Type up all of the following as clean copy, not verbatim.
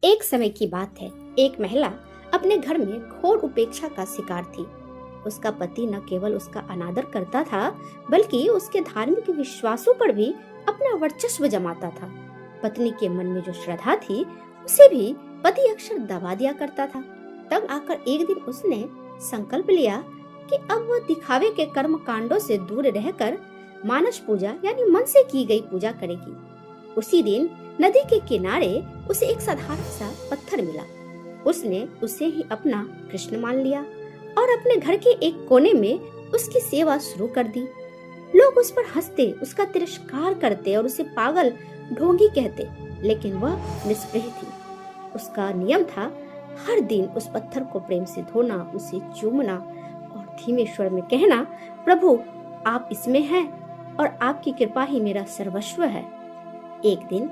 एक समय की बात है। एक महिला अपने घर में घोर उपेक्षा का शिकार थी। उसका पति न केवल उसका अनादर करता था, बल्कि उसके धार्मिक विश्वासों पर भी अपना वर्चस्व जमाता था। पत्नी के मन में जो श्रद्धा थी, उसे भी पति अक्सर दबा दिया करता था। तब आकर एक दिन उसने संकल्प लिया कि अब वह दिखावे के कर्म कांडों से दूर रहकर मानस पूजा यानी मन से की गई पूजा करेगी। उसी दिन नदी के किनारे उसे एक साधारण सा पत्थर मिला। उसने उसे ही अपना कृष्ण मान लिया और अपने घर के एक कोने में उसकी सेवा शुरू कर दी। लोग उस पर हंसते, उसका तिरस्कार करते और उसे पागल, ढोंगी कहते, लेकिन वह निष्प्रिय थी। उसका नियम था हर दिन उस पत्थर को प्रेम से धोना, उसे चूमना और धीमे स्वर में कहना, प्रभु आप इसमें हैं और आपकी कृपा ही मेरा सर्वस्व है। एक दिन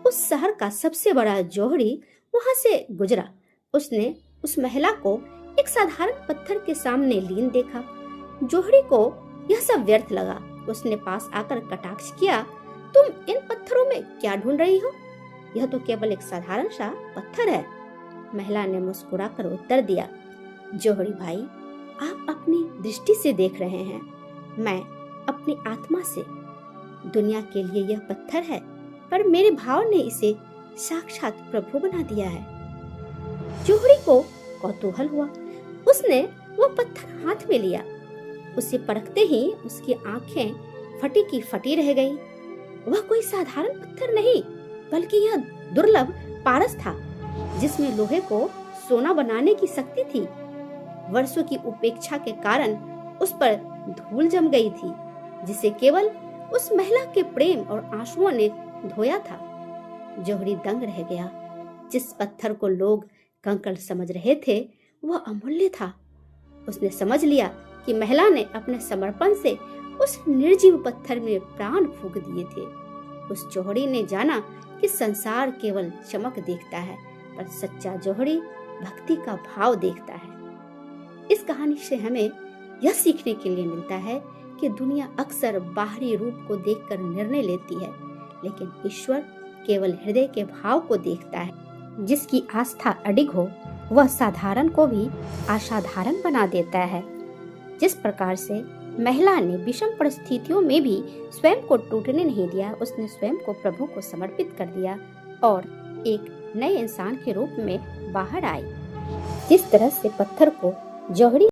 उस शहर का सबसे बड़ा जोहरी वहां से गुजरा। उसने उस महिला को एक साधारण पत्थर के सामने लीन देखा। जोहरी को यह सब व्यर्थ लगा। उसने पास आकर कटाक्ष किया, तुम इन पत्थरों में क्या ढूंढ रही हो? यह तो केवल एक साधारण सा पत्थर है। महिला ने मुस्कुराकर उत्तर दिया, जोहरी भाई, आप अपनी दृष्टि से देख रहे हैं, मैं अपनी आत्मा से। दुनिया के लिए यह पत्थर है, पर मेरे भाव ने इसे साक्षात प्रभु बना दिया है। जोहरी को कौतूहल हुआ। उसने वो पत्थर हाथ में लिया। उसे परखते ही उसकी आंखें फटी की फटी रह गई। वह कोई साधारण पत्थर नहीं, बल्कि यह दुर्लभ पारस था, जिसमें लोहे को सोना बनाने की शक्ति थी। वर्षों की उपेक्षा के कारण उस पर धूल जम गई थी, जिसे केवल उस महिला के प्रेम और आंसुओं ने धोया था। जोहरी दंग रह गया। जिस पत्थर को लोग कंकड़ समझ रहे थे, वह अमूल्य था। उसने समझ लिया कि महिला ने अपने समर्पण से उस निर्जीव पत्थर में प्राण फूंक दिए थे। उस जोहरी ने जाना कि संसार केवल चमक देखता है, पर सच्चा जोहरी भक्ति का भाव देखता है। इस कहानी से हमें यह सीखने के लिए मिलता है कि दुनिया अक्सर बाहरी रूप को देखकर निर्णय लेती है, लेकिन ईश्वर केवल हृदय के भाव को देखता है। जिसकी आस्था अडिग हो, वह साधारण को भी असाधारण बना देता है। जिस प्रकार से महिला ने विषम परिस्थितियों में भी स्वयं को टूटने नहीं दिया, उसने स्वयं को प्रभु को समर्पित कर दिया और एक नए इंसान के रूप में बाहर आई। जिस तरह से पत्थर को जोहरी